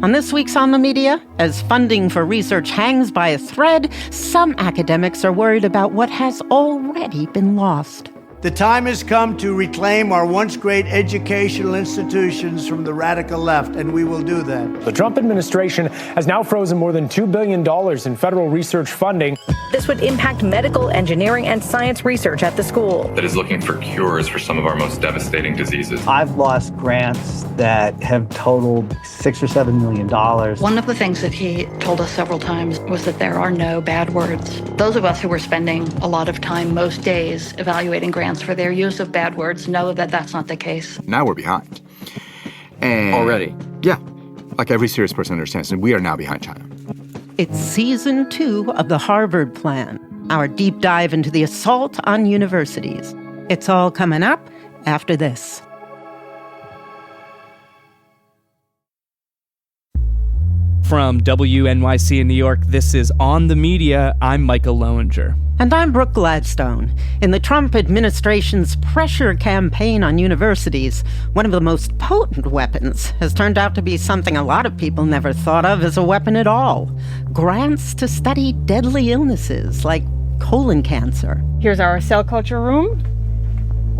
On this week's On the Media, as funding for research hangs by a thread, some academics are worried about what has already been lost. The time has come to reclaim our once great educational institutions from the radical left, and we will do that. The Trump administration has now frozen more than $2 billion in federal research funding. This would impact medical, engineering, and science research at the school. That is looking for cures for some of our most devastating diseases. I've lost grants that have totaled $6 or $7 million. One of the things that he told us several times was that there are no bad words. Those of us who were spending a lot of time most days evaluating grants for their use of bad words know that that's not the case. Now we're behind. And already? Yeah. Like every serious person understands, and we are now behind China. It's season 2 of the Harvard Plan, our deep dive into the assault on universities. It's all coming up after this. From WNYC in New York, this is On the Media. I'm Michael Lowinger. And I'm Brooke Gladstone. In the Trump administration's pressure campaign on universities, one of the most potent weapons has turned out to be something a lot of people never thought of as a weapon at all: grants to study deadly illnesses like colon cancer. Here's our cell culture room.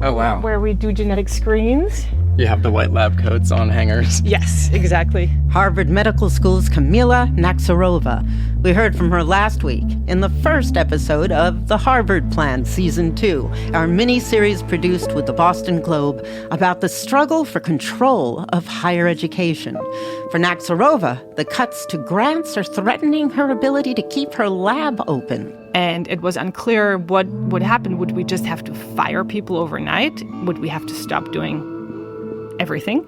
Oh, wow. Where we do genetic screens. You have the white lab coats on hangers. Yes, exactly. Harvard Medical School's Kamila Naxarova. We heard from her last week in the first episode of the Harvard Plan Season 2, our mini-series produced with the Boston Globe about the struggle for control of higher education. For Naxarova, the cuts to grants are threatening her ability to keep her lab open. And it was unclear what would happen. Would we just have to fire people overnight? Would we have to stop doing everything?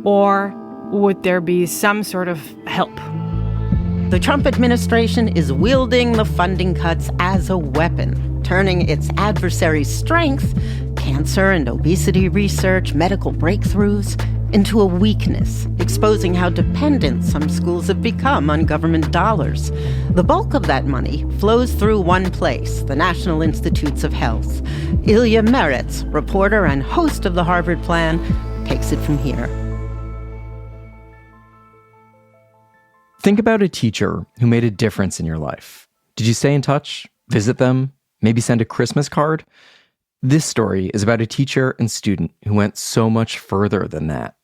Or would there be some sort of help? The Trump administration is wielding the funding cuts as a weapon, turning its adversaries' strength, cancer and obesity research, medical breakthroughs, into a weakness, exposing how dependent some schools have become on government dollars. The bulk of that money flows through one place, the National Institutes of Health. Ilya Meretz, reporter and host of the Harvard Plan, takes it from here. Think about a teacher who made a difference in your life. Did you stay in touch, visit them, maybe send a Christmas card? This story is about a teacher and student who went so much further than that.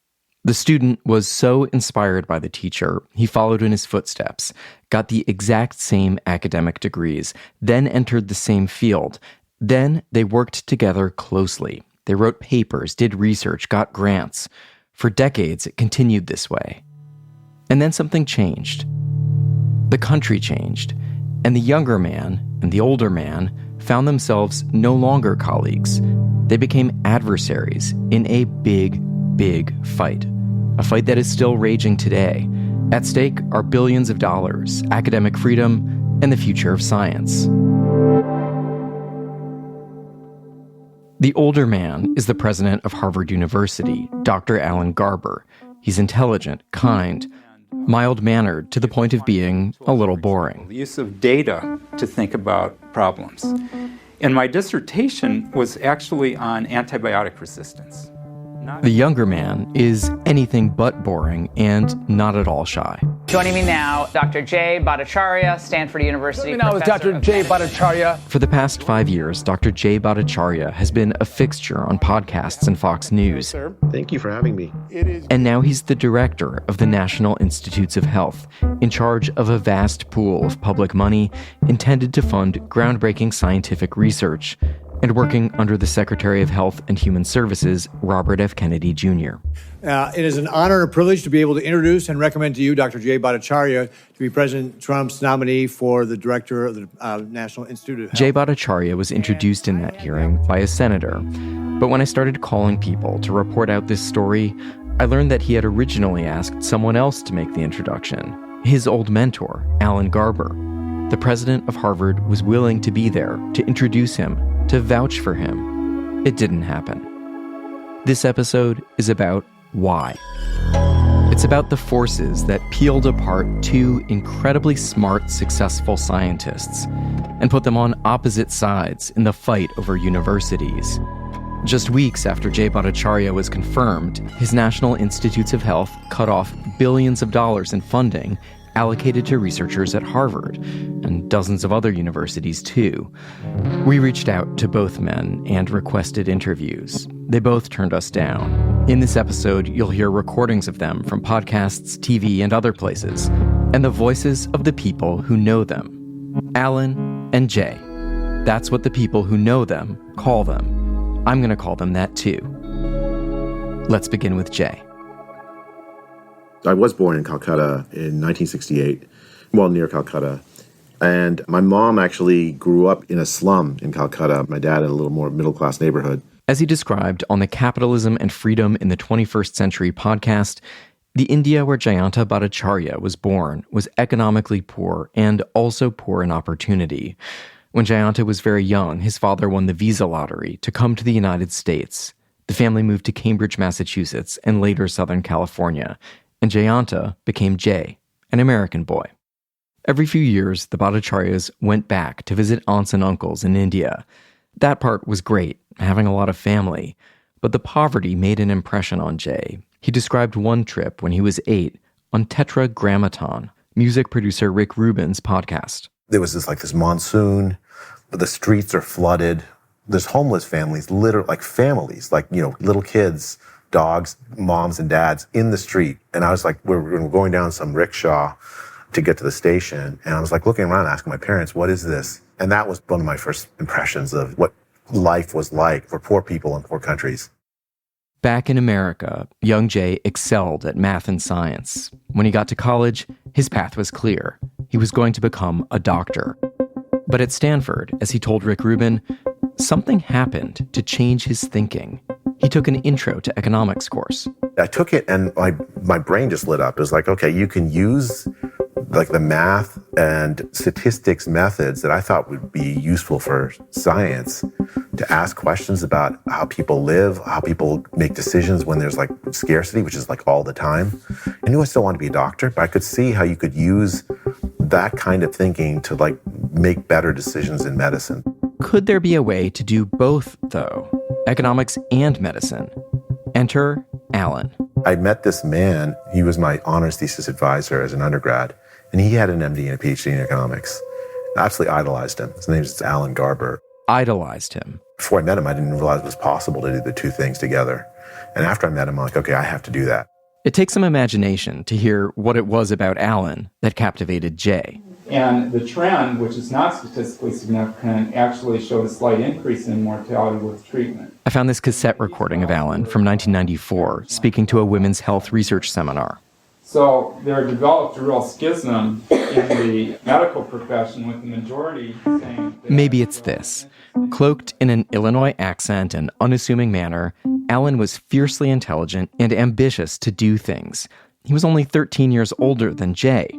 The student was so inspired by the teacher, he followed in his footsteps, got the exact same academic degrees, then entered the same field. Then they worked together closely. They wrote papers, did research, got grants. For decades, it continued this way. And then something changed. The country changed, and the younger man and the older man found themselves no longer colleagues. They became adversaries in a big, big fight. A fight that is still raging today. At stake are billions of dollars, academic freedom, and the future of science. The older man is the president of Harvard University, Dr. Alan Garber. He's intelligent, kind, mild-mannered to the point of being a little boring. The use of data to think about problems. And my dissertation was actually on antibiotic resistance. The younger man is anything but boring and not at all shy. Joining me now, Dr. Jay Bhattacharya, Stanford University Joining me now is Dr. Jay Bhattacharya. For the past 5 years, Dr. Jay Bhattacharya has been a fixture on podcasts and Fox News. Sir, thank you for having me. And now he's the director of the National Institutes of Health, in charge of a vast pool of public money intended to fund groundbreaking scientific research, and working under the Secretary of Health and Human Services, Robert F. Kennedy Jr. It is an honor and a privilege to be able to introduce and recommend to you Dr. Jay Bhattacharya to be President Trump's nominee for the director of the National Institute of Health. Jay Bhattacharya was introduced in that hearing by a senator. But when I started calling people to report out this story, I learned that he had originally asked someone else to make the introduction, his old mentor, Alan Garber. The president of Harvard was willing to be there to introduce him, to vouch for him. It didn't happen. This episode is about why. It's about the forces that peeled apart two incredibly smart, successful scientists and put them on opposite sides in the fight over universities. Just weeks after Jay Bhattacharya was confirmed, his National Institutes of Health cut off billions of dollars in funding allocated to researchers at Harvard and dozens of other universities too. We reached out to both men and requested interviews. They both turned us down. In this episode, you'll hear recordings of them from podcasts, TV, and other places, and the voices of the people who know them. Alan and Jay. That's what the people who know them call them. I'm going to call them that too. Let's begin with Jay. I was born in Calcutta in 1968, well, near Calcutta. And my mom actually grew up in a slum in Calcutta, my dad in a little more middle-class neighborhood. As he described on the Capitalism and Freedom in the 21st Century podcast, the India where Jayanta Bhattacharya was born was economically poor and also poor in opportunity. When Jayanta was very young, his father won the visa lottery to come to the United States. The family moved to Cambridge, Massachusetts, and later Southern California, and Jayanta became Jay, an American boy. Every few years, the Bhattacharyas went back to visit aunts and uncles in India. That part was great, having a lot of family, but the poverty made an impression on Jay. He described one trip when he was 8 on Tetragrammaton, music producer Rick Rubin's podcast. There was this monsoon, but the streets are flooded. There's homeless families, literally like families, little kids, dogs, moms and dads in the street. And I was like, we're going down some rickshaw to get to the station. And I was looking around asking my parents, what is this? And that was one of my first impressions of what life was like for poor people in poor countries. Back in America, young Jay excelled at math and science. When he got to college, his path was clear. He was going to become a doctor. But at Stanford, as he told Rick Rubin, something happened to change his thinking. He took an intro to economics course. I took it and my brain just lit up. It was okay, you can use the math and statistics methods that I thought would be useful for science to ask questions about how people live, how people make decisions when there's scarcity, which is all the time. I knew I still wanted to be a doctor, but I could see how you could use that kind of thinking to make better decisions in medicine. Could there be a way to do both, though? Economics and medicine? Enter Alan. I met this man. He was my honors thesis advisor as an undergrad, and he had an MD and a PhD in economics. I absolutely idolized him. His name is Alan Garber. Idolized him. Before I met him, I didn't realize it was possible to do the two things together. And after I met him, I'm okay, I have to do that. It takes some imagination to hear what it was about Alan that captivated Jay. And the trend, which is not statistically significant, actually showed a slight increase in mortality with treatment. I found this cassette recording of Alan from 1994, speaking to a women's health research seminar. So there developed a real schism in the medical profession, with the majority saying... Maybe it's this. Cloaked in an Illinois accent and unassuming manner, Alan was fiercely intelligent and ambitious to do things. He was only 13 years older than Jay.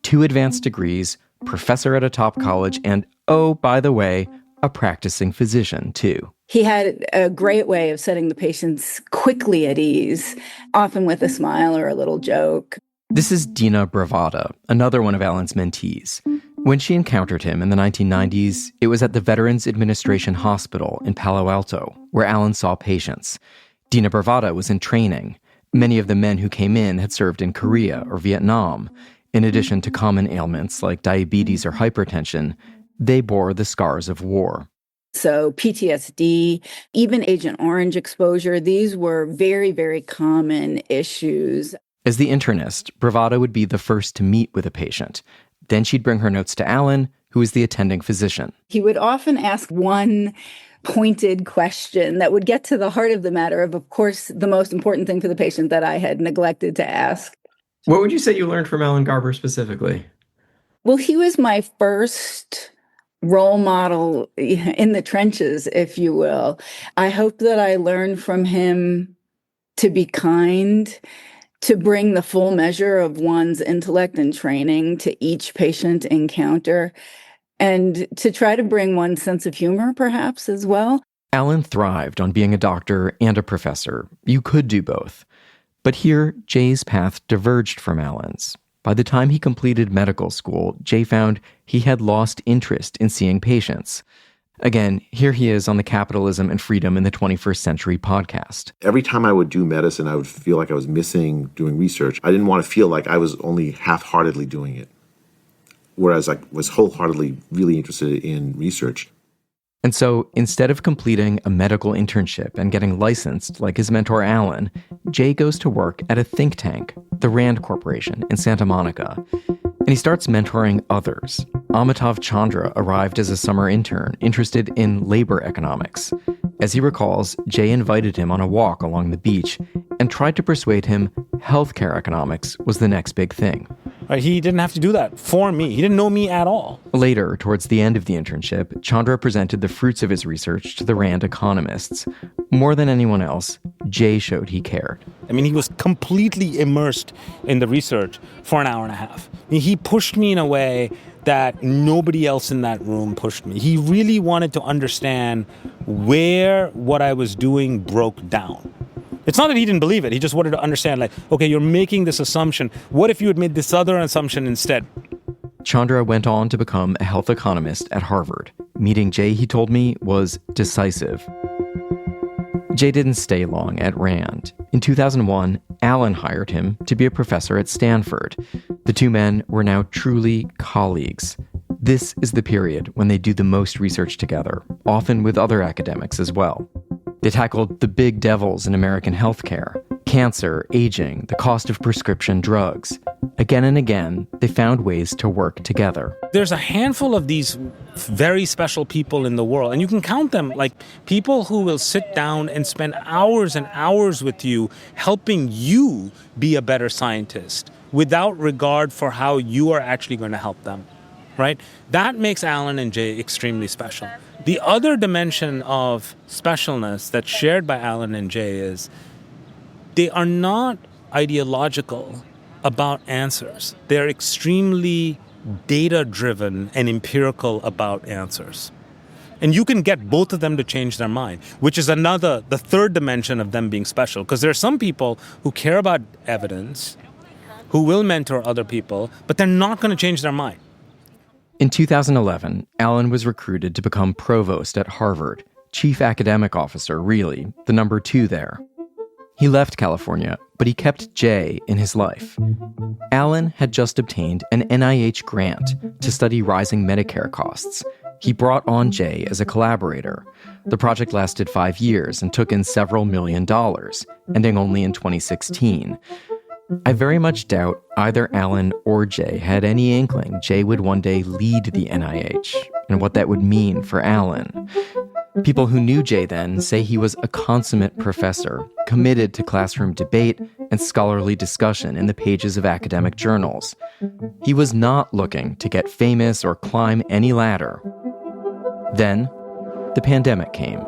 2 advanced degrees, professor at a top college, and, oh, by the way, a practicing physician, too. He had a great way of setting the patients quickly at ease, often with a smile or a little joke. This is Dina Bravata, another one of Alan's mentees. When she encountered him in the 1990s, it was at the Veterans Administration Hospital in Palo Alto, where Alan saw patients. Dina Bravata was in training. Many of the men who came in had served in Korea or Vietnam. In addition to common ailments like diabetes or hypertension, they bore the scars of war. So PTSD, even Agent Orange exposure, these were very, very common issues. As the internist, Bravata would be the first to meet with a patient. Then she'd bring her notes to Alan, who was the attending physician. He would often ask one pointed question that would get to the heart of the matter of course, the most important thing for the patient that I had neglected to ask. What would you say you learned from Alan Garber specifically? Well, he was my first role model in the trenches, if you will. I hope that I learned from him to be kind, to bring the full measure of one's intellect and training to each patient encounter, and to try to bring one's sense of humor, perhaps, as well. Alan thrived on being a doctor and a professor. You could do both. But here, Jay's path diverged from Alan's. By the time he completed medical school, Jay found he had lost interest in seeing patients. Again, here he is on the Capitalism and Freedom in the 21st Century podcast. Every time I would do medicine, I would feel like I was missing doing research. I didn't want to feel like I was only half-heartedly doing it, whereas I was wholeheartedly really interested in research. And so instead of completing a medical internship and getting licensed like his mentor Alan, Jay goes to work at a think tank, the Rand Corporation in Santa Monica. And he starts mentoring others. Amitav Chandra arrived as a summer intern interested in labor economics. As he recalls, Jay invited him on a walk along the beach and tried to persuade him healthcare economics was the next big thing. He didn't have to do that for me. He didn't know me at all. Later, towards the end of the internship, Chandra presented the fruits of his research to the Rand economists. More than anyone else, Jay showed he cared. I mean, he was completely immersed in the research for an hour and a half. I mean, he pushed me in a way that nobody else in that room pushed me. He really wanted to understand where what I was doing broke down. It's not that he didn't believe it. He just wanted to understand, like, okay, you're making this assumption. What if you had made this other assumption instead? Chandra went on to become a health economist at Harvard. Meeting Jay, he told me, was decisive. Jay didn't stay long at Rand. In 2001, Alan hired him to be a professor at Stanford. The two men were now truly colleagues. This is the period when they do the most research together, often with other academics as well. They tackled the big devils in American healthcare: cancer, aging, the cost of prescription drugs. Again and again, they found ways to work together. There's a handful of these very special people in the world, and you can count them, like people who will sit down and spend hours and hours with you helping you be a better scientist without regard for how you are actually going to help them, right? That makes Alan and Jay extremely special. The other dimension of specialness that's shared by Alan and Jay is they are not ideological about answers. They're extremely data-driven and empirical about answers. And you can get both of them to change their mind, which is the third dimension of them being special. Because there are some people who care about evidence, who will mentor other people, but they're not going to change their mind. In 2011, Alan was recruited to become provost at Harvard, chief academic officer, really, the number 2 there. He left California, but he kept Jay in his life. Alan had just obtained an NIH grant to study rising Medicare costs. He brought on Jay as a collaborator. The project lasted 5 years and took in several $1 million, ending only in 2016. I very much doubt either Alan or Jay had any inkling Jay would one day lead the NIH and what that would mean for Alan. People who knew Jay then say he was a consummate professor, committed to classroom debate and scholarly discussion in the pages of academic journals. He was not looking to get famous or climb any ladder. Then, the pandemic came,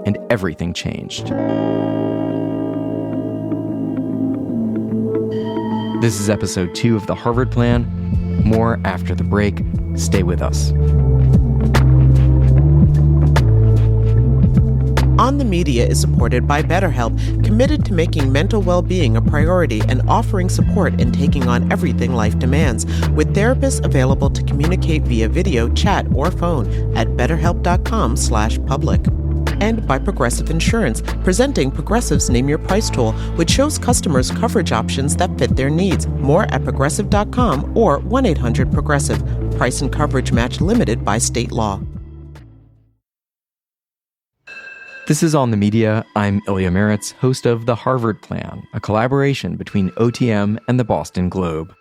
and everything changed. This is episode 2 of The Harvard Plan. More after the break. Stay with us. On the Media is supported by BetterHelp, committed to making mental well-being a priority and offering support in taking on everything life demands, with therapists available to communicate via video, chat, or phone at betterhelp.com/public. And by Progressive Insurance, presenting Progressive's Name Your Price tool, which shows customers coverage options that fit their needs. More at progressive.com or 1-800-PROGRESSIVE. Price and coverage match limited by state law. This is On the Media. I'm Ilya Meritz, host of The Harvard Plan, a collaboration between OTM and the Boston Globe.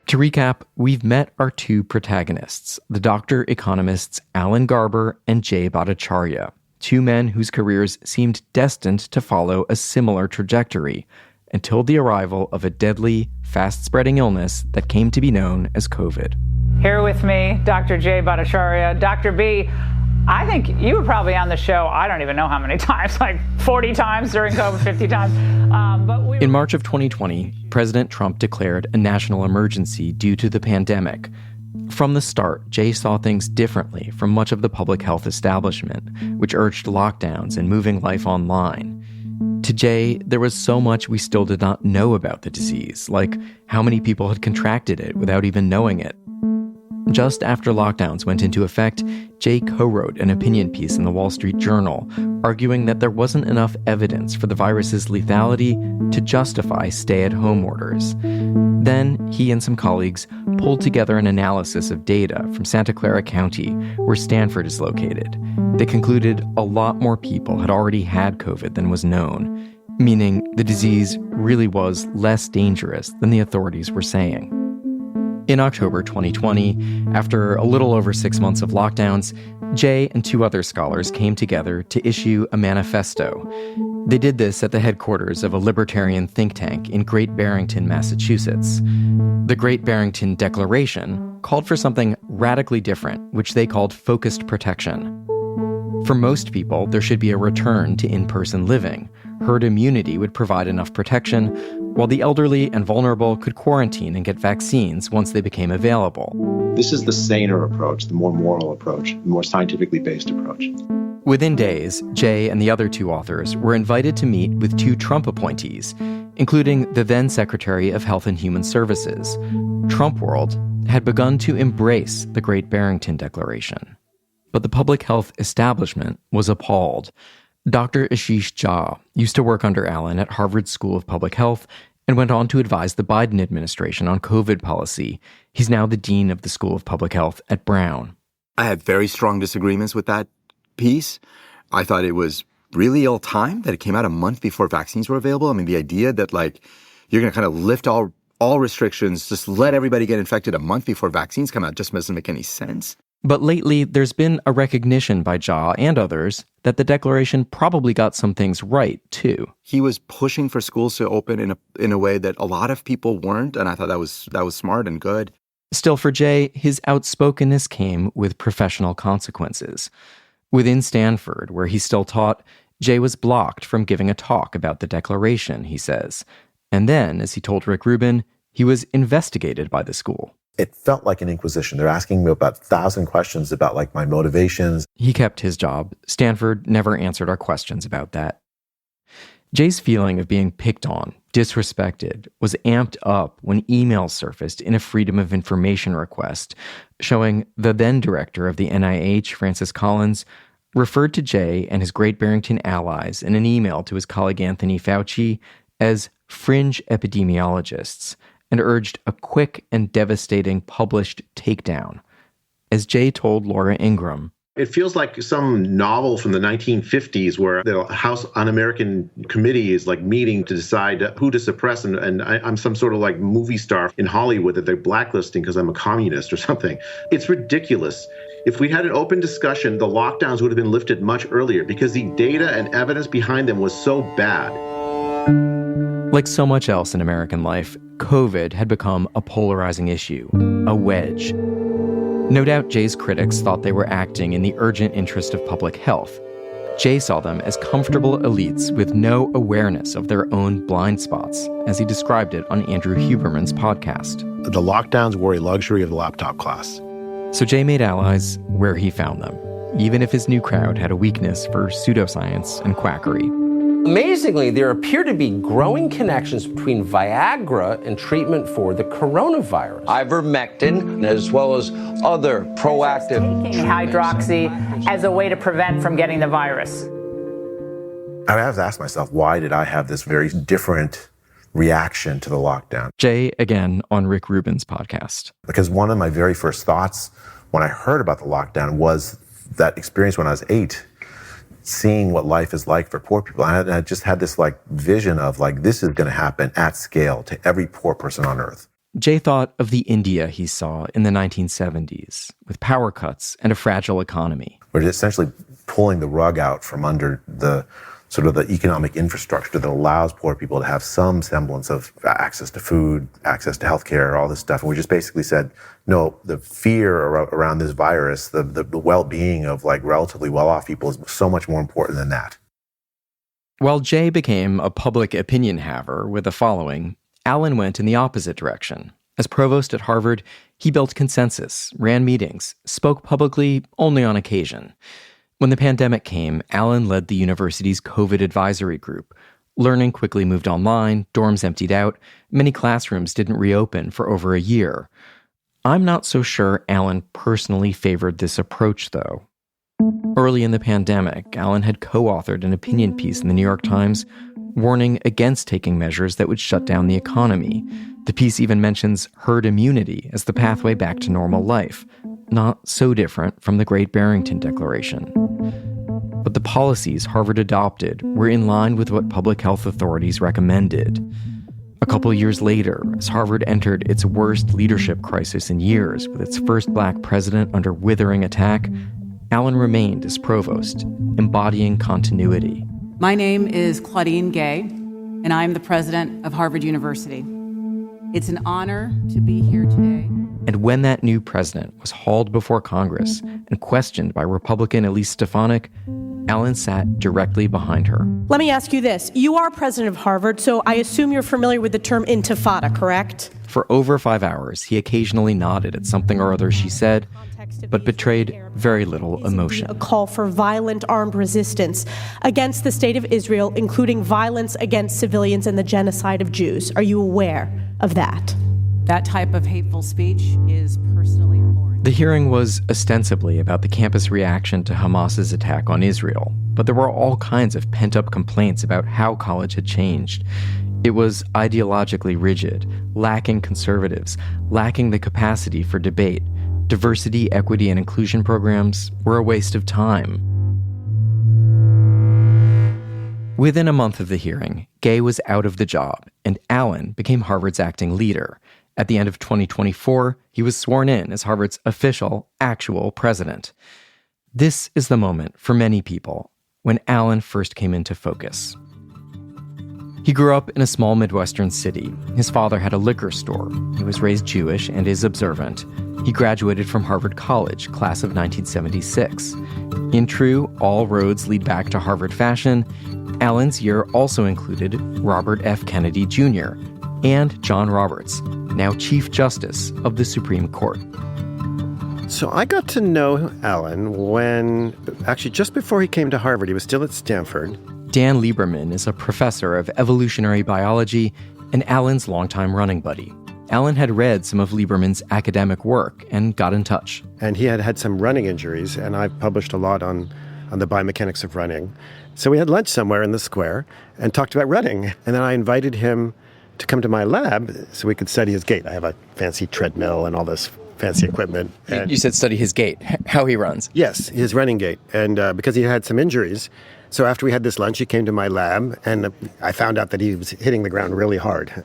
To recap, we've met our 2 protagonists, the doctor economists Alan Garber and Jay Bhattacharya, 2 men whose careers seemed destined to follow a similar trajectory until the arrival of a deadly, fast-spreading illness that came to be known as COVID. Here with me, Dr. Jay Bhattacharya. Dr. B, I think you were probably on the show, I don't even know how many times, like 40 times during COVID, 50 times. In March of 2020, President Trump declared a national emergency due to the pandemic. From the start, Jay saw things differently from much of the public health establishment, which urged lockdowns and moving life online. To Jay, there was so much we still did not know about the disease, like how many people had contracted it without even knowing it. Just after lockdowns went into effect, Jay co-wrote an opinion piece in the Wall Street Journal, arguing that there wasn't enough evidence for the virus's lethality to justify stay-at-home orders. Then, he and some colleagues pulled together an analysis of data from Santa Clara County, where Stanford is located. They concluded a lot more people had already had COVID than was known, meaning the disease really was less dangerous than the authorities were saying. In October 2020, after a little over 6 months of lockdowns, Jay and two other scholars came together to issue a manifesto. They did this at the headquarters of a libertarian think tank in Great Barrington, Massachusetts. The Great Barrington Declaration called for something radically different, which they called focused protection. For most people, there should be a return to in-person living. Herd immunity would provide enough protection, while the elderly and vulnerable could quarantine and get vaccines once they became available. This is the saner approach, the more moral approach, the more scientifically based approach. Within days, Jay and the other two authors were invited to meet with two Trump appointees, including the then Secretary of Health and Human Services. Trump World had begun to embrace the Great Barrington Declaration. But the public health establishment was appalled. Dr. Ashish Jha used to work under Allen at Harvard School of Public Health and went on to advise the Biden administration on COVID policy. He's now the dean of the School of Public Health at Brown. I had very strong disagreements with that piece. I thought it was really ill-timed that it came out a month before vaccines were available. I mean, the idea that, you're going to kind of lift all restrictions, just let everybody get infected a month before vaccines come out just doesn't make any sense. But lately, there's been a recognition by Jha and others that the declaration probably got some things right, too. He was pushing for schools to open in a way that a lot of people weren't, and I thought that was smart and good. Still, for Jay, his outspokenness came with professional consequences. Within Stanford, where he still taught, Jay was blocked from giving a talk about the declaration, he says. And then, as he told Rick Rubin, he was investigated by the school. It felt like an inquisition. They're asking me about 1,000 questions about my motivations. He kept his job. Stanford never answered our questions about that. Jay's feeling of being picked on, disrespected, was amped up when emails surfaced in a Freedom of Information request, showing the then director of the NIH, Francis Collins, referred to Jay and his Great Barrington allies in an email to his colleague Anthony Fauci as fringe epidemiologists, and urged a quick and devastating published takedown. As Jay told Laura Ingram, It feels like some novel from the 1950s where the House Un-American Committee is meeting to decide who to suppress, and I'm some sort of movie star in Hollywood that they're blacklisting because I'm a communist or something. It's ridiculous. If we had an open discussion, the lockdowns would have been lifted much earlier because the data and evidence behind them was so bad. Like so much else in American life, COVID had become a polarizing issue, a wedge. No doubt Jay's critics thought they were acting in the urgent interest of public health. Jay saw them as comfortable elites with no awareness of their own blind spots, as he described it on Andrew Huberman's podcast. The lockdowns were a luxury of the laptop class. So Jay made allies where he found them, even if his new crowd had a weakness for pseudoscience and quackery. Amazingly, there appear to be growing connections between Viagra and treatment for the coronavirus. Ivermectin, as well as other proactive hydroxy as a way to prevent from getting the virus. I have asked myself, why did I have this very different reaction to the lockdown? Jay, again, on Rick Rubin's podcast. Because one of my very first thoughts when I heard about the lockdown was that experience when I was 8, seeing what life is like for poor people. And I just had this vision of this is going to happen at scale to every poor person on earth. Jay thought of the India he saw in the 1970s, with power cuts and a fragile economy. We're essentially pulling the rug out from under the sort of the economic infrastructure that allows poor people to have some semblance of access to food, access to healthcare, all this stuff. And we just basically said, no, the fear around this virus, the well-being of relatively well-off people is so much more important than that. While Jay became a public opinion haver with a following, Allen went in the opposite direction. As provost at Harvard, he built consensus, ran meetings, spoke publicly only on occasion. When the pandemic came, Allen led the university's COVID advisory group. Learning quickly moved online, dorms emptied out, many classrooms didn't reopen for over a year. I'm not so sure Allen personally favored this approach, though. Early in the pandemic, Allen had co-authored an opinion piece in the New York Times warning against taking measures that would shut down the economy. The piece even mentions herd immunity as the pathway back to normal life, not so different from the Great Barrington Declaration. But the policies Harvard adopted were in line with what public health authorities recommended. A couple years later, as Harvard entered its worst leadership crisis in years with its first black president under withering attack, Allen remained as provost, embodying continuity. My name is Claudine Gay, and I'm the president of Harvard University. It's an honor to be here today. And when that new president was hauled before Congress and questioned by Republican Elise Stefanik, Allen sat directly behind her. Let me ask you this. You are president of Harvard, so I assume you're familiar with the term intifada, correct? For over 5 hours, he occasionally nodded at something or other she said, but betrayed very little emotion. A call for violent armed resistance against the state of Israel, including violence against civilians and the genocide of Jews. Are you aware of that? That type of hateful speech is personally abhorrent. The hearing was ostensibly about the campus reaction to Hamas's attack on Israel, but there were all kinds of pent-up complaints about how college had changed. It was ideologically rigid, lacking conservatives, lacking the capacity for debate. Diversity, equity, and inclusion programs were a waste of time. Within a month of the hearing, Gay was out of the job, and Allen became Harvard's acting leader. At the end of 2024, he was sworn in as Harvard's official, actual president. This is the moment for many people when Allen first came into focus. He grew up in a small Midwestern city. His father had a liquor store. He was raised Jewish and is observant. He graduated from Harvard College, class of 1976. In true all roads lead back to Harvard fashion, Allen's year also included Robert F. Kennedy Jr. and John Roberts, now Chief Justice of the Supreme Court. So I got to know Allen when, actually just before he came to Harvard, he was still at Stanford. Dan Lieberman is a professor of evolutionary biology and Allen's longtime running buddy. Allen had read some of Lieberman's academic work and got in touch. And he had had some running injuries, and I've published a lot on the biomechanics of running. So we had lunch somewhere in the square and talked about running. And then I invited him to come to my lab so we could study his gait. I have a fancy treadmill and all this fancy equipment. And you said study his gait, how he runs. Yes, his running gait. And because he had some injuries, so after we had this lunch, he came to my lab, and I found out that he was hitting the ground really hard.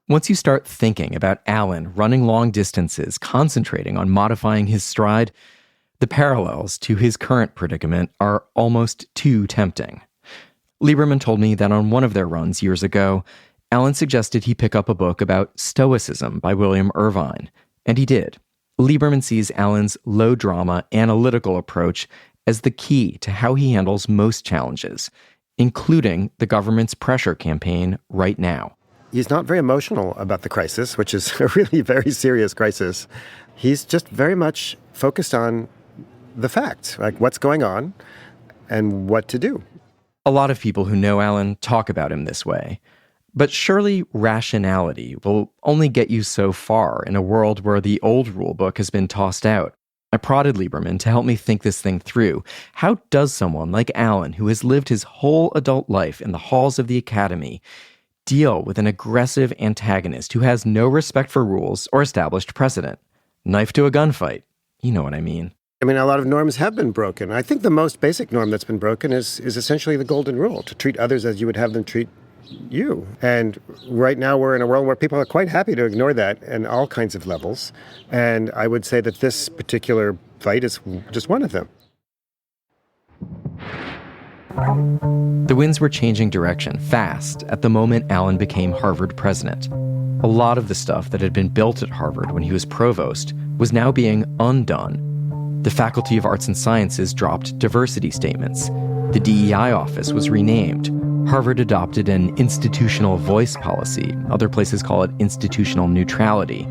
Once you start thinking about Allen running long distances, concentrating on modifying his stride, the parallels to his current predicament are almost too tempting. Lieberman told me that on one of their runs years ago, Allen suggested he pick up a book about Stoicism by William Irvine, and he did. Lieberman sees Allen's low-drama, analytical approach as the key to how he handles most challenges, including the government's pressure campaign right now. He's not very emotional about the crisis, which is a really very serious crisis. He's just very much focused on the facts, like what's going on and what to do. A lot of people who know Allen talk about him this way. But surely rationality will only get you so far in a world where the old rulebook has been tossed out. I prodded Lieberman to help me think this thing through. How does someone like Allen, who has lived his whole adult life in the halls of the academy, deal with an aggressive antagonist who has no respect for rules or established precedent? Knife to a gunfight. You know what I mean. I mean, a lot of norms have been broken. I think the most basic norm that's been broken is essentially the golden rule, to treat others as you would have them treat you. And right now we're in a world where people are quite happy to ignore that in all kinds of levels. And I would say that this particular fight is just one of them. The winds were changing direction fast at the moment Allen became Harvard president. A lot of the stuff that had been built at Harvard when he was provost was now being undone. The Faculty of Arts and Sciences dropped diversity statements. The DEI office was renamed. Harvard adopted an institutional voice policy, other places call it institutional neutrality,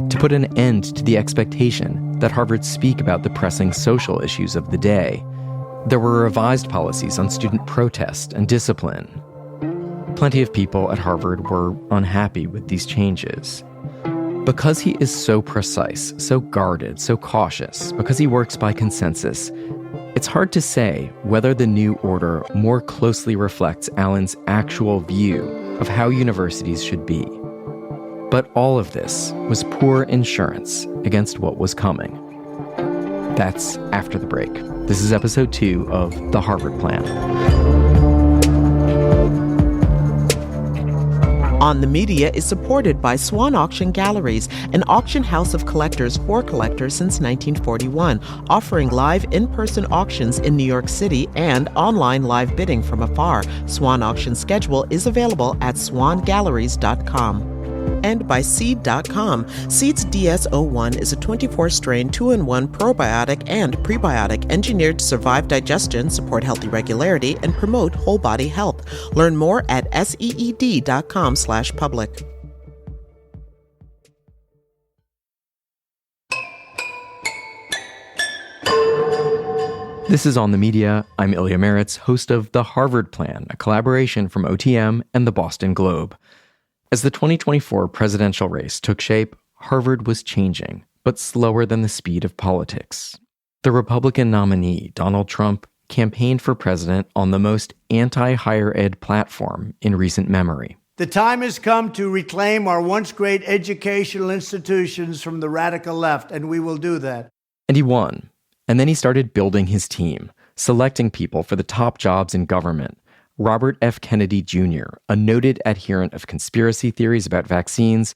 to put an end to the expectation that Harvard speak about the pressing social issues of the day. There were revised policies on student protest and discipline. Plenty of people at Harvard were unhappy with these changes. Because he is so precise, so guarded, so cautious, because he works by consensus, it's hard to say whether the new order more closely reflects Allen's actual view of how universities should be. But all of this was poor insurance against what was coming. That's after the break. This is episode 2 of The Harvard Plan. On the Media is supported by Swan Auction Galleries, an auction house of collectors for collectors since 1941, offering live in-person auctions in New York City and online live bidding from afar. Swan Auction schedule is available at swangalleries.com. And by Seed.com. Seed's DS-01 is a 24-strain 2-in-1 probiotic and prebiotic engineered to survive digestion, support healthy regularity, and promote whole body health. Learn more at seed.com/public. This is On the Media. I'm Ilya Meritz, host of The Harvard Plan, a collaboration from OTM and the Boston Globe. As the 2024 presidential race took shape, Harvard was changing, but slower than the speed of politics. The Republican nominee, Donald Trump, campaigned for president on the most anti-higher ed platform in recent memory. The time has come to reclaim our once great educational institutions from the radical left, and we will do that. And he won. And then he started building his team, selecting people for the top jobs in government. Robert F. Kennedy Jr., a noted adherent of conspiracy theories about vaccines,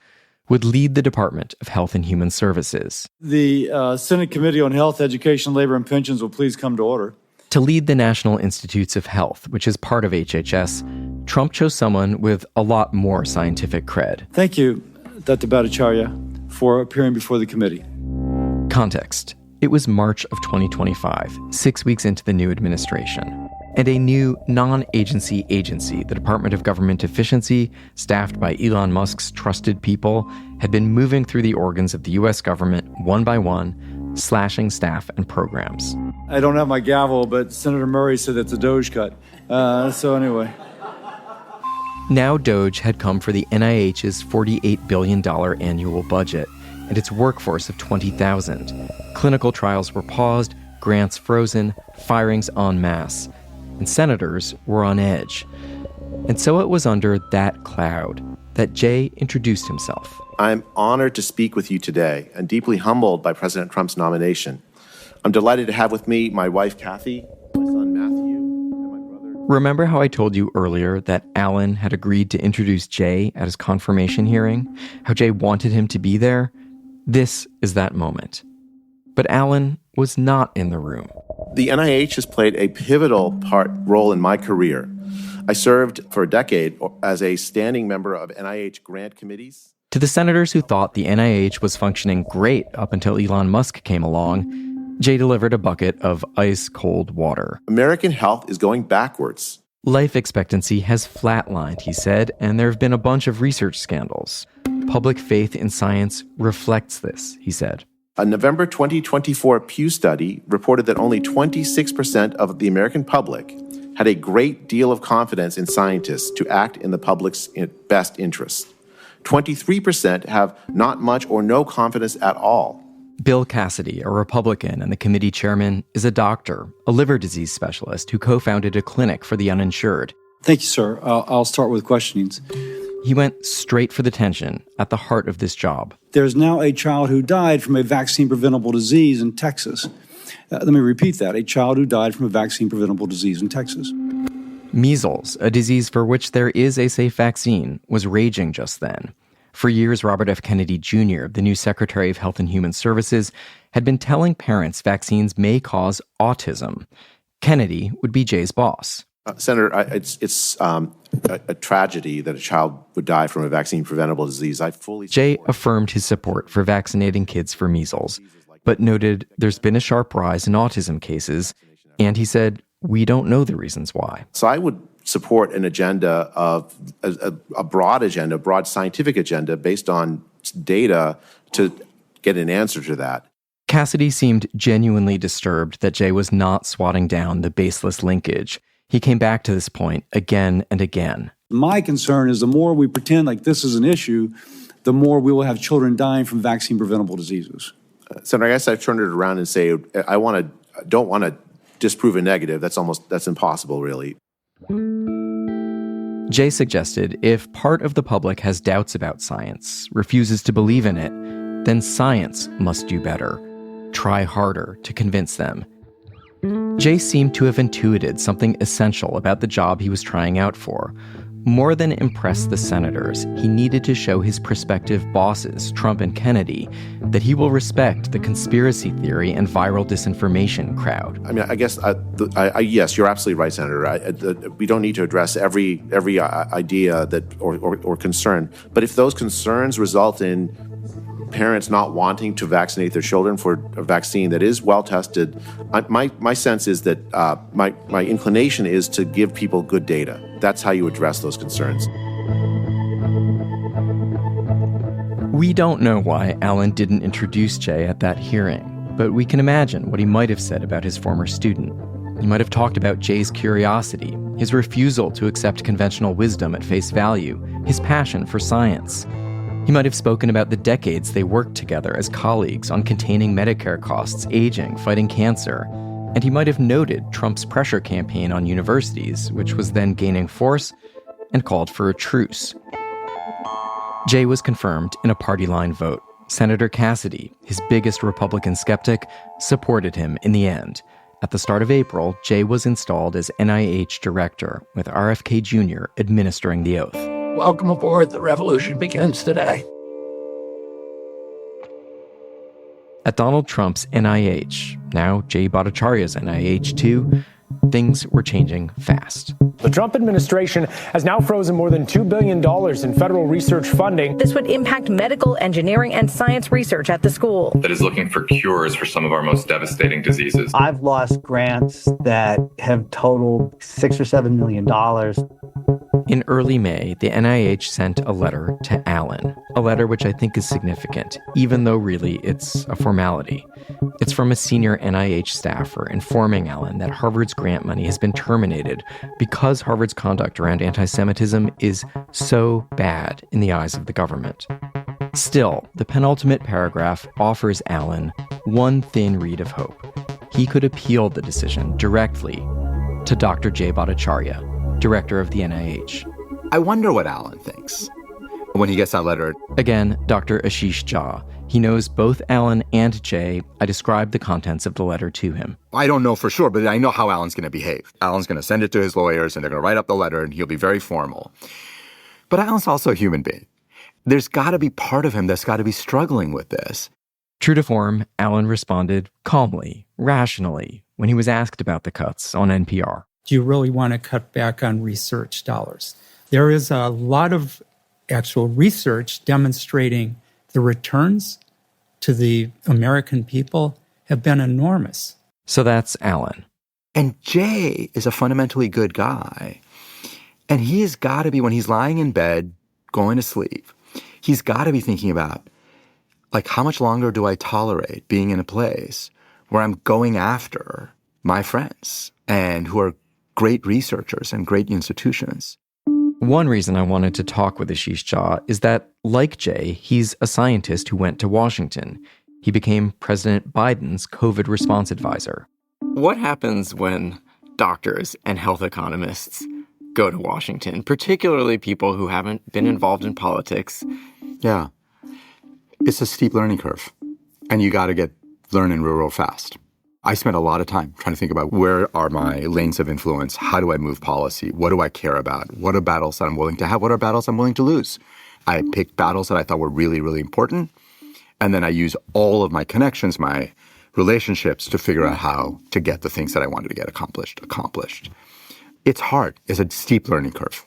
would lead the Department of Health and Human Services. The Senate Committee on Health, Education, Labor, and Pensions will please come to order. To lead the National Institutes of Health, which is part of HHS, Trump chose someone with a lot more scientific cred. Thank you, Dr. Bhattacharya, for appearing before the committee. Context. It was March of 2025, 6 weeks into the new administration. And a new non-agency agency, the Department of Government Efficiency, staffed by Elon Musk's trusted people, had been moving through the organs of the U.S. government one by one, slashing staff and programs. I don't have my gavel, but Senator Murray said that's a Doge cut. So anyway. Now Doge had come for the NIH's $48 billion annual budget and its workforce of 20,000. Clinical trials were paused, grants frozen, firings en masse. And senators were on edge. And so it was under that cloud that Jay introduced himself. I'm honored to speak with you today and deeply humbled by President Trump's nomination. I'm delighted to have with me my wife, Kathy, my son, Matthew, and my brother. Remember how I told you earlier that Allen had agreed to introduce Jay at his confirmation hearing? How Jay wanted him to be there? This is that moment. But Allen was not in the room. The NIH has played a pivotal role in my career. I served for a decade as a standing member of NIH grant committees. To the senators who thought the NIH was functioning great up until Elon Musk came along, Jay delivered a bucket of ice-cold water. American health is going backwards. Life expectancy has flatlined, he said, and there have been a bunch of research scandals. Public faith in science reflects this, he said. A November 2024 Pew study reported that only 26% of the American public had a great deal of confidence in scientists to act in the public's best interest. 23% have not much or no confidence at all. Bill Cassidy, a Republican and the committee chairman, is a doctor, a liver disease specialist who co-founded a clinic for the uninsured. Thank you, sir. I'll start with questionings. He went straight for the tension at the heart of this job. There's now a child who died from a vaccine-preventable disease in Texas. Let me repeat that. A child who died from a vaccine-preventable disease in Texas. Measles, a disease for which there is a safe vaccine, was raging just then. For years, Robert F. Kennedy Jr., the new Secretary of Health and Human Services, had been telling parents vaccines may cause autism. Kennedy would be Jay's boss. Senator, it's a tragedy that a child would die from a vaccine-preventable disease. Jay affirmed his support for vaccinating kids for measles, but noted there's been a sharp rise in autism cases, and he said, we don't know the reasons why. So I would support an agenda of a broad scientific agenda based on data to get an answer to that. Cassidy seemed genuinely disturbed that Jay was not swatting down the baseless linkage. He came back to this point again and again. My concern is the more we pretend like this is an issue, the more we will have children dying from vaccine-preventable diseases. Senator, I guess I've turned it around and say don't want to disprove a negative. That's impossible, really. Jay suggested if part of the public has doubts about science, refuses to believe in it, then science must do better. Try harder to convince them. Jay seemed to have intuited something essential about the job he was trying out for. More than impress the senators, he needed to show his prospective bosses, Trump and Kennedy, that he will respect the conspiracy theory and viral disinformation crowd. I mean, I guess, yes, you're absolutely right, Senator. We don't need to address every idea that or concern. But if those concerns result in parents not wanting to vaccinate their children for a vaccine that is well tested, my sense is that my inclination is to give people good data. That's how you address those concerns. We don't know why Allen didn't introduce Jay at that hearing, but we can imagine what he might have said about his former student. He might have talked about Jay's curiosity, his refusal to accept conventional wisdom at face value, his passion for science. He might have spoken about the decades they worked together as colleagues on containing Medicare costs, aging, fighting cancer. And he might have noted Trump's pressure campaign on universities, which was then gaining force, and called for a truce. Jay was confirmed in a party line vote. Senator Cassidy, his biggest Republican skeptic, supported him in the end. At the start of April, Jay was installed as NIH director, with RFK Jr. administering the oath. Welcome aboard. The revolution begins today. At Donald Trump's NIH, now Jay Bhattacharya's NIH too, things were changing fast. The Trump administration has now frozen more than $2 billion in federal research funding. This would impact medical, engineering, and science research at the school. That is looking for cures for some of our most devastating diseases. I've lost grants that have totaled $6 or $7 million. In early May, the NIH sent a letter to Allen, a letter which I think is significant, even though really it's a formality. It's from a senior NIH staffer informing Allen that Harvard's grant money has been terminated because Harvard's conduct around anti-Semitism is so bad in the eyes of the government. Still, the penultimate paragraph offers Allen one thin reed of hope. He could appeal the decision directly to Dr. Jay Bhattacharya, director of the NIH. I wonder what Allen thinks when he gets that letter. Again, Dr. Ashish Jha. He knows both Allen and Jay. I described the contents of the letter to him. I don't know for sure, but I know how Allen's going to behave. Allen's going to send it to his lawyers, and they're going to write up the letter, and he'll be very formal. But Allen's also a human being. There's got to be part of him that's got to be struggling with this. True to form, Allen responded calmly, rationally, when he was asked about the cuts on NPR. Do you really want to cut back on research dollars? There is a lot of actual research demonstrating the returns to the American people have been enormous. So that's Allen. And Jay is a fundamentally good guy. And he has got to be, when he's lying in bed, going to sleep, he's got to be thinking about, like, how much longer do I tolerate being in a place where I'm going after my friends and who are great researchers and great institutions? One reason I wanted to talk with Ashish Jha is that, like Jay, he's a scientist who went to Washington. He became President Biden's COVID response advisor. What happens when doctors and health economists go to Washington, particularly people who haven't been involved in politics? Yeah. It's a steep learning curve, and you got to learning real fast. I spent a lot of time trying to think about where are my lanes of influence? How do I move policy? What do I care about? What are battles that I'm willing to have? What are battles I'm willing to lose? I picked battles that I thought were really, really important. And then I use all of my connections, my relationships to figure out how to get the things that I wanted to get accomplished. It's hard. It's a steep learning curve.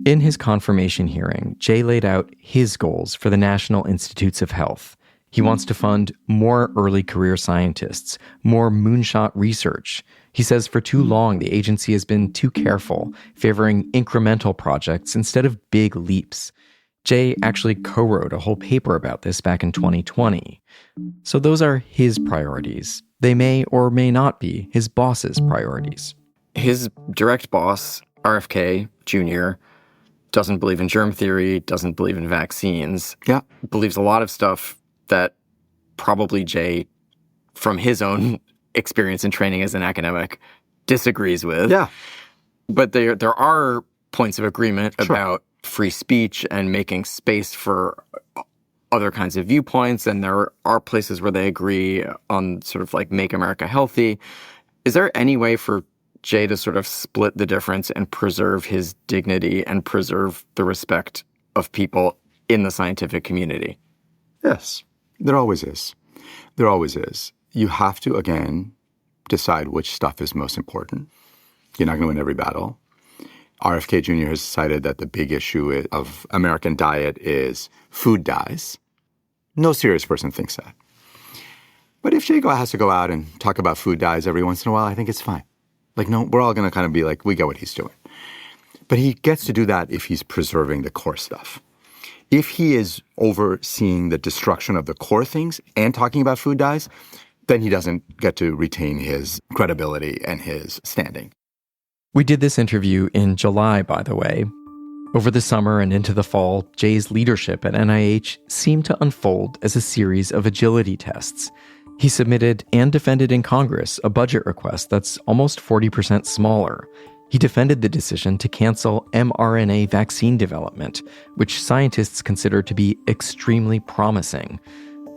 In his confirmation hearing, Jay laid out his goals for the National Institutes of Health. He wants to fund more early career scientists, more moonshot research. He says for too long, the agency has been too careful, favoring incremental projects instead of big leaps. Jay actually co-wrote a whole paper about this back in 2020. So those are his priorities. They may or may not be his boss's priorities. His direct boss, RFK Jr., doesn't believe in germ theory, doesn't believe in vaccines. Yeah. Believes a lot of stuff that probably Jay, from his own experience and training as an academic, disagrees with. Yeah. But there are points of agreement about free speech and making space for other kinds of viewpoints. And there are places where they agree on sort of like make America healthy. Is there any way for Jay to sort of split the difference and preserve his dignity and preserve the respect of people in the scientific community? Yes, there always is. There always is. You have to, again, decide which stuff is most important. You're not going to win every battle. RFK Jr. has decided that the big issue of American diet is food dyes. No serious person thinks that. But if Jay has to go out and talk about food dyes every once in a while, I think it's fine. Like, no, we're all going to kind of be like, we get what he's doing. But he gets to do that if he's preserving the core stuff. If he is overseeing the destruction of the core things and talking about food dyes, then he doesn't get to retain his credibility and his standing. We did this interview in July, by the way. Over the summer and into the fall, Jay's leadership at NIH seemed to unfold as a series of agility tests. He submitted and defended in Congress a budget request that's almost 40% smaller. He defended the decision to cancel mRNA vaccine development, which scientists consider to be extremely promising.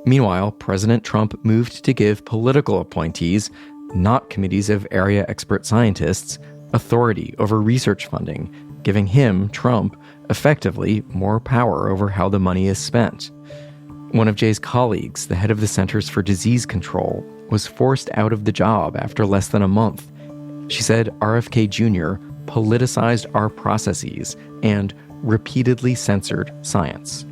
Meanwhile, President Trump moved to give political appointees, not committees of area expert scientists, authority over research funding, giving him, Trump, effectively more power over how the money is spent. One of Jay's colleagues, the head of the Centers for Disease Control, was forced out of the job after less than a month. She said RFK Jr. politicized our processes and repeatedly censored science.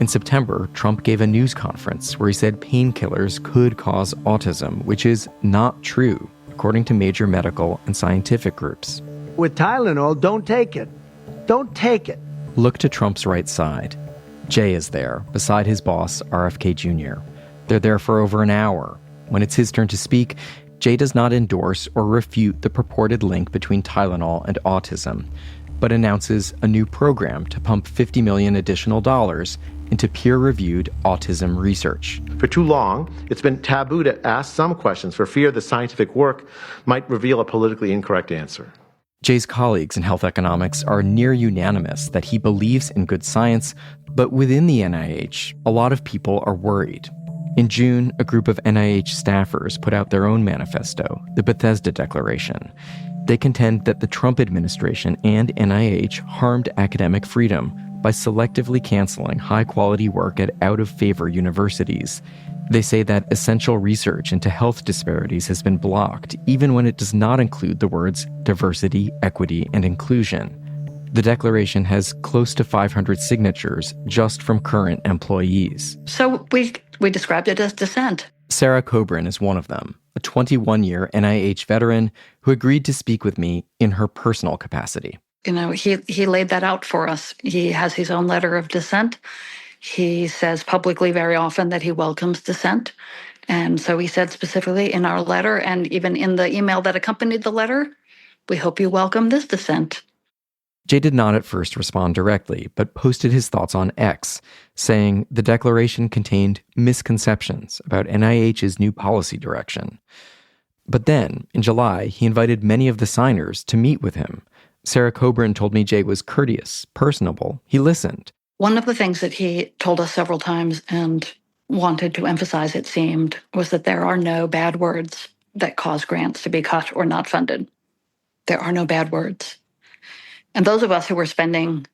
In September, Trump gave a news conference where he said painkillers could cause autism, which is not true, according to major medical and scientific groups. With Tylenol, don't take it. Don't take it. Look to Trump's right side. Jay is there, beside his boss, RFK Jr. They're there for over an hour. When it's his turn to speak, Jay does not endorse or refute the purported link between Tylenol and autism, but announces a new program to pump $50 million additional dollars into peer-reviewed autism research. For too long, it's been taboo to ask some questions for fear the scientific work might reveal a politically incorrect answer. Jay's colleagues in health economics are near unanimous that he believes in good science, but within the NIH, a lot of people are worried. In June, a group of NIH staffers put out their own manifesto, the Bethesda Declaration. They contend that the Trump administration and NIH harmed academic freedom by selectively canceling high-quality work at out-of-favor universities. They say that essential research into health disparities has been blocked, even when it does not include the words diversity, equity, and inclusion. The declaration has close to 500 signatures just from current employees. So we described it as dissent. Sarah Coburn is one of them, a 21-year NIH veteran who agreed to speak with me in her personal capacity. You know, he laid that out for us. He has his own letter of dissent. He says publicly very often that he welcomes dissent. And so he said specifically in our letter and even in the email that accompanied the letter, we hope you welcome this dissent. Jay did not at first respond directly, but posted his thoughts on X, saying the declaration contained misconceptions about NIH's new policy direction. But then, in July, he invited many of the signers to meet with him. Sarah Coburn told me Jay was courteous, personable. He listened. One of the things that he told us several times and wanted to emphasize, it seemed, was that there are no bad words that cause grants to be cut or not funded. There are no bad words. And those of us who were spending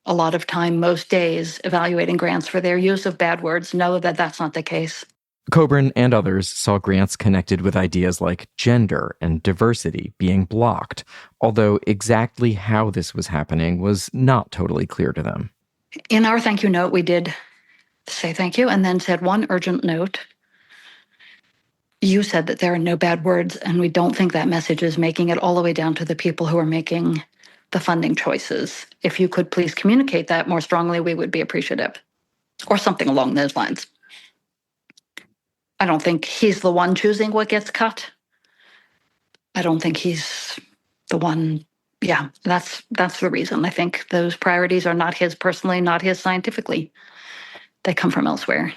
a lot of time most days evaluating grants for their use of bad words know that that's not the case. Coburn and others saw grants connected with ideas like gender and diversity being blocked, although exactly how this was happening was not totally clear to them. In our thank you note, we did say thank you and then said one urgent note. You said that there are no bad words, and we don't think that message is making it all the way down to the people who are making the funding choices. If you could please communicate that more strongly, we would be appreciative. Or something along those lines. I don't think he's the one choosing what gets cut. I don't think he's the one Yeah, that's the reason. I think those priorities are not his personally, not his scientifically. They come from elsewhere.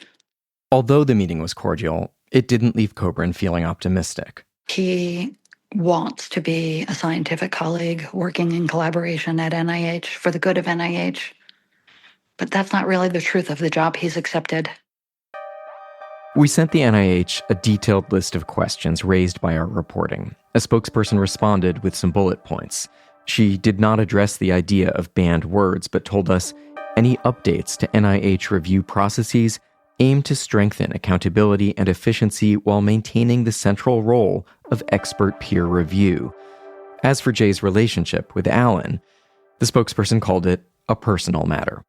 Although the meeting was cordial, it didn't leave Coburn feeling optimistic. He wants to be a scientific colleague working in collaboration at NIH for the good of NIH. But that's not really the truth of the job he's accepted. We sent the NIH a detailed list of questions raised by our reporting. A spokesperson responded with some bullet points. She did not address the idea of banned words, but told us any updates to NIH review processes aim to strengthen accountability and efficiency while maintaining the central role of expert peer review. As for Jay's relationship with Alan, the spokesperson called it a personal matter.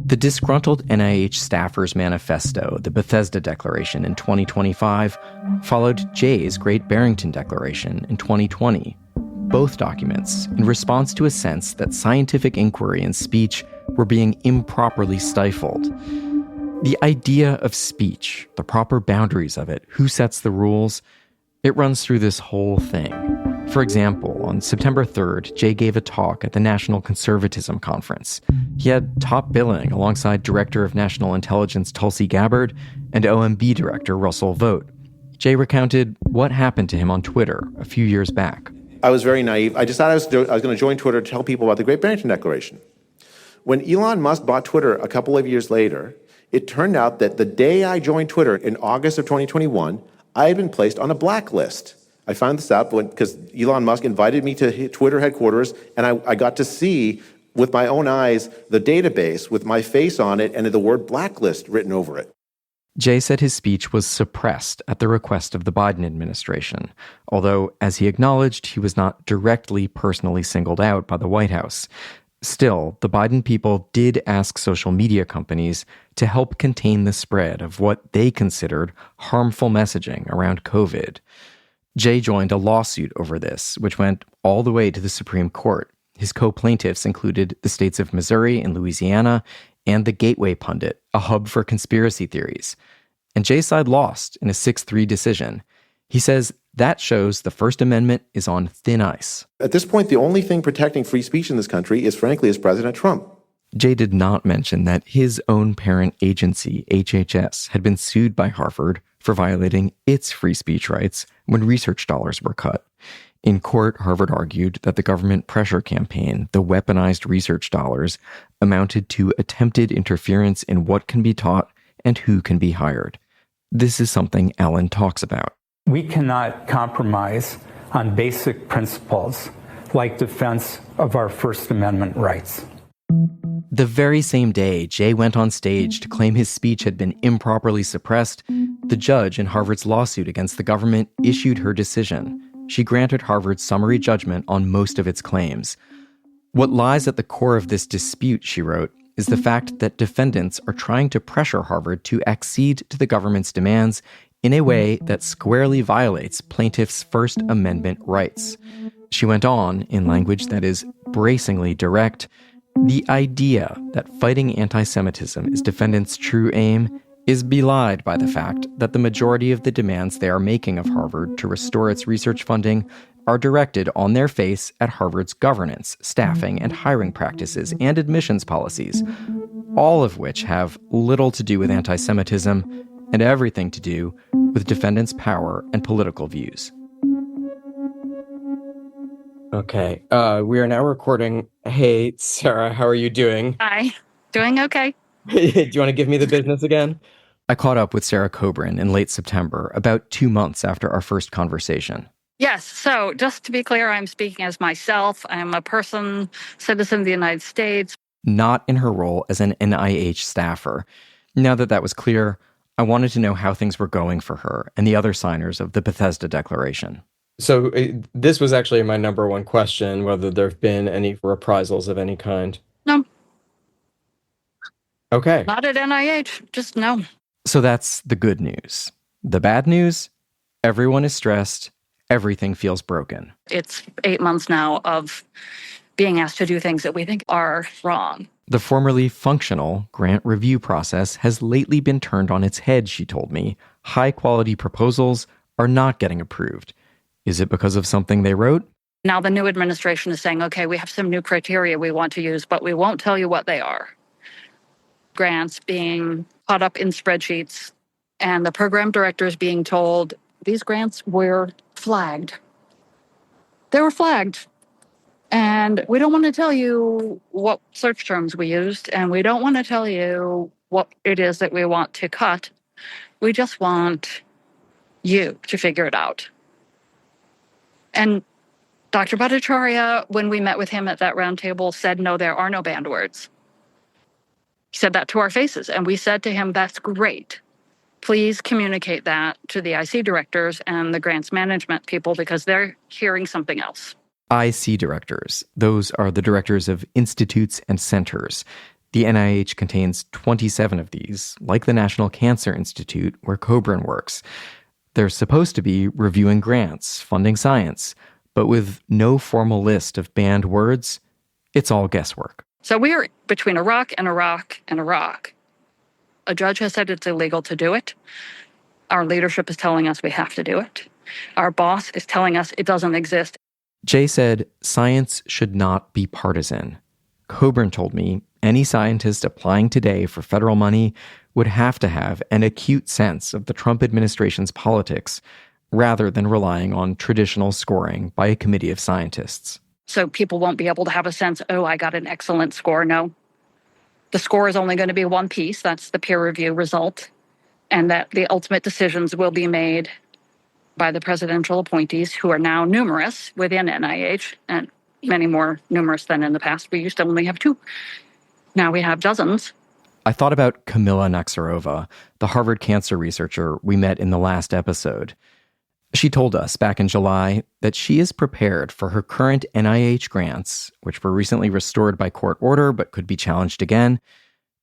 The disgruntled NIH staffers' manifesto, the Bethesda Declaration in 2025, followed Jay's Great Barrington Declaration in 2020. Both documents in response to a sense that scientific inquiry and speech were being improperly stifled. The idea of speech, the proper boundaries of it, who sets the rules, it runs through this whole thing. For example, on September 3rd, Jay gave a talk at the National Conservatism Conference. He had top billing alongside Director of National Intelligence Tulsi Gabbard and OMB Director Russell Vought. Jay recounted what happened to him on Twitter a few years back. I was very naive. I decided I was going to join Twitter to tell people about the Great Barrington Declaration. When Elon Musk bought Twitter a couple of years later, it turned out that the day I joined Twitter in August of 2021, I had been placed on a blacklist. I found this out because Elon Musk invited me to Twitter headquarters, and I got to see with my own eyes the database with my face on it and the word blacklist written over it. Jay said his speech was suppressed at the request of the Biden administration, although, as he acknowledged, he was not directly personally singled out by the White House. Still, the Biden people did ask social media companies to help contain the spread of what they considered harmful messaging around COVID. Jay joined a lawsuit over this, which went all the way to the Supreme Court. His co-plaintiffs included the states of Missouri and Louisiana and the Gateway Pundit, a hub for conspiracy theories. And Jay's side lost in a 6-3 decision. He says that shows the First Amendment is on thin ice. At this point, the only thing protecting free speech in this country is, frankly, President Trump. Jay did not mention that his own parent agency, HHS, had been sued by Harvard for violating its free speech rights when research dollars were cut. In court, Harvard argued that the government pressure campaign, the weaponized research dollars, amounted to attempted interference in what can be taught and who can be hired. This is something Alan talks about. We cannot compromise on basic principles like defense of our First Amendment rights. The very same day Jay went on stage to claim his speech had been improperly suppressed, the judge in Harvard's lawsuit against the government issued her decision. She granted Harvard's summary judgment on most of its claims. What lies at the core of this dispute, she wrote, is the fact that defendants are trying to pressure Harvard to accede to the government's demands in a way that squarely violates plaintiffs' First Amendment rights. She went on, in language that is bracingly direct, the idea that fighting anti-Semitism is defendants' true aim is belied by the fact that the majority of the demands they are making of Harvard to restore its research funding are directed on their face at Harvard's governance, staffing, and hiring practices and admissions policies, all of which have little to do with anti-Semitism and everything to do with defendants' power and political views. Okay, we are now recording. Hey, Sarah, how are you doing? Hi, doing okay. Do you want to give me the business again? I caught up with Sarah Coburn in late September, about 2 months after our first conversation. Yes, so just to be clear, I'm speaking as myself. I'm a citizen of the United States. Not in her role as an NIH staffer. Now that that was clear, I wanted to know how things were going for her and the other signers of the Bethesda Declaration. So this was actually my number one question, whether there have been any reprisals of any kind. No. Okay. Not at NIH, just no. So that's the good news. The bad news? Everyone is stressed. Everything feels broken. It's 8 months now of being asked to do things that we think are wrong. The formerly functional grant review process has lately been turned on its head, she told me. High-quality proposals are not getting approved. Is it because of something they wrote? Now the new administration is saying, okay, we have some new criteria we want to use, but we won't tell you what they are. Grants being caught up in spreadsheets, and the program directors being told these grants were flagged. They were flagged. And we don't want to tell you what search terms we used, and we don't want to tell you what it is that we want to cut. We just want you to figure it out. And Dr. Bhattacharya, when we met with him at that roundtable, said, no, there are no banned words. He said that to our faces. And we said to him, that's great. Please communicate that to the IC directors and the grants management people because they're hearing something else. IC directors, those are the directors of institutes and centers. The NIH contains 27 of these, like the National Cancer Institute, where Coburn works. They're supposed to be reviewing grants, funding science, but with no formal list of banned words, it's all guesswork. So we are between a rock and a rock and a rock. A judge has said it's illegal to do it. Our leadership is telling us we have to do it. Our boss is telling us it doesn't exist. Jay said science should not be partisan. Coburn told me any scientist applying today for federal money would have to have an acute sense of the Trump administration's politics rather than relying on traditional scoring by a committee of scientists. So people won't be able to have a sense, oh, I got an excellent score. No. The score is only going to be one piece. That's the peer review result. And that the ultimate decisions will be made by the presidential appointees, who are now numerous within NIH and many more numerous than in the past. We used to only have 2. Now we have dozens. I thought about Kamila Naxarova, the Harvard cancer researcher we met in the last episode. She told us back in July that she is prepared for her current NIH grants, which were recently restored by court order but could be challenged again.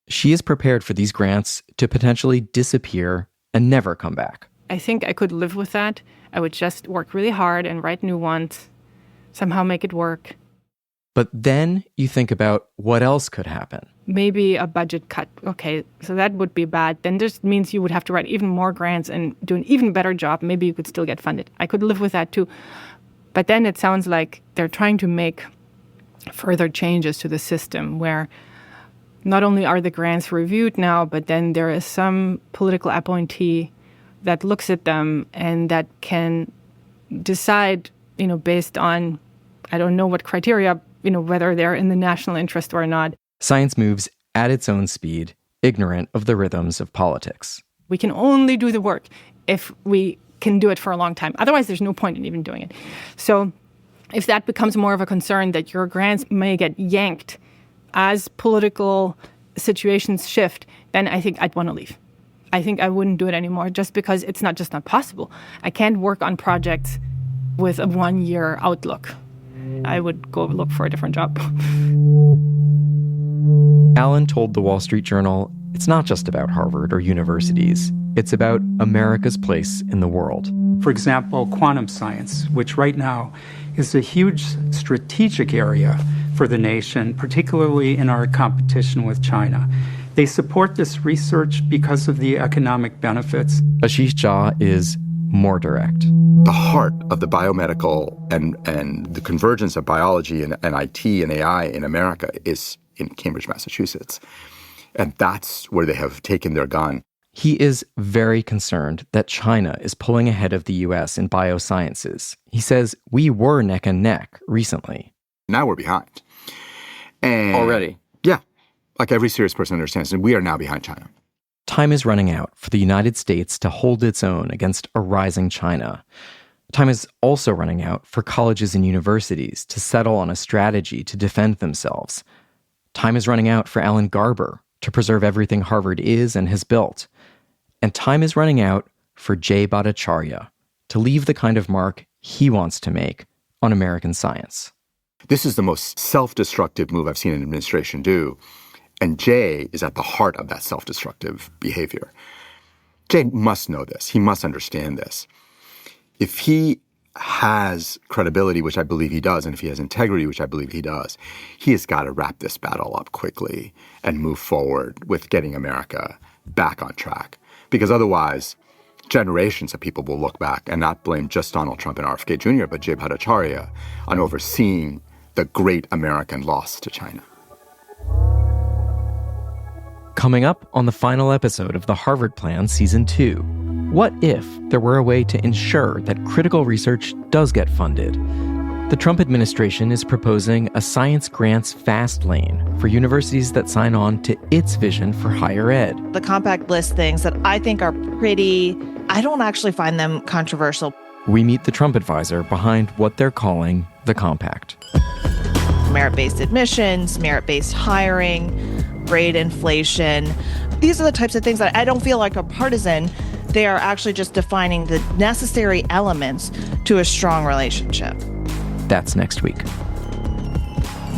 She is prepared for these grants to potentially disappear and never come back. I think I could live with that. I would just work really hard and write new ones, somehow make it work. But then you think about what else could happen. Maybe a budget cut. Okay, so that would be bad. Then this means you would have to write even more grants and do an even better job. Maybe you could still get funded. I could live with that too. But then it sounds like they're trying to make further changes to the system where not only are the grants reviewed now, but then there is some political appointee that looks at them and that can decide, based on, I don't know what criteria, whether they're in the national interest or not. Science moves at its own speed, ignorant of the rhythms of politics. We can only do the work if we can do it for a long time. Otherwise, there's no point in even doing it. So if that becomes more of a concern that your grants may get yanked as political situations shift, then I think I'd want to leave. I think I wouldn't do it anymore just because it's not possible. I can't work on projects with a 1-year outlook. I would go look for a different job. Alan told the Wall Street Journal it's not just about Harvard or universities. It's about America's place in the world. For example, quantum science, which right now is a huge strategic area for the nation, particularly in our competition with China. They support this research because of the economic benefits. Ashish Jha is more direct. The heart of the biomedical and the convergence of biology and IT and AI in America is in Cambridge, Massachusetts. And that's where they have taken their gun. He is very concerned that China is pulling ahead of the U.S. in biosciences. He says we were neck and neck recently. Now we're behind. And already? Yeah. Like every serious person understands, and we are now behind China. Time is running out for the United States to hold its own against a rising China. Time is also running out for colleges and universities to settle on a strategy to defend themselves. Time is running out for Alan Garber to preserve everything Harvard is and has built. And time is running out for Jay Bhattacharya to leave the kind of mark he wants to make on American science. This is the most self-destructive move I've seen an administration do. And Jay is at the heart of that self-destructive behavior. Jay must know this. He must understand this. If he has credibility, which I believe he does, and if he has integrity, which I believe he does, he has got to wrap this battle up quickly and move forward with getting America back on track. Because otherwise, generations of people will look back and not blame just Donald Trump and RFK Jr., but Jay Bhattacharya on overseeing the great American loss to China. Coming up on the final episode of the Harvard Plan Season 2, what if there were a way to ensure that critical research does get funded? The Trump administration is proposing a science grants fast lane for universities that sign on to its vision for higher ed. The compact lists things that I think are I don't actually find them controversial. We meet the Trump advisor behind what they're calling the compact. Merit-based admissions, merit-based hiring, grade inflation. These are the types of things that I don't feel like are partisan. They are actually just defining the necessary elements to a strong relationship. That's next week.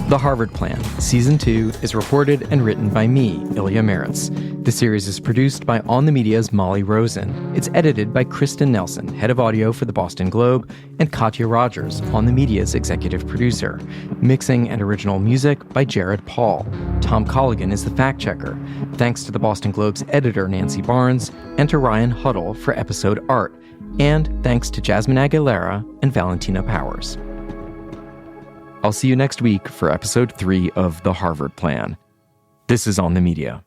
The Harvard Plan, Season 2, is reported and written by me, Ilya Meritz. The series is produced by On the Media's Molly Rosen. It's edited by Kristen Nelson, head of audio for the Boston Globe, and Katya Rogers, On the Media's executive producer. Mixing and original music by Jared Paul. Tom Colligan is the fact-checker. Thanks to the Boston Globe's editor, Nancy Barnes, and to Ryan Huddle for episode art. And thanks to Jasmine Aguilera and Valentina Powers. I'll see you next week for episode 3 of The Harvard Plan. This is On the Media.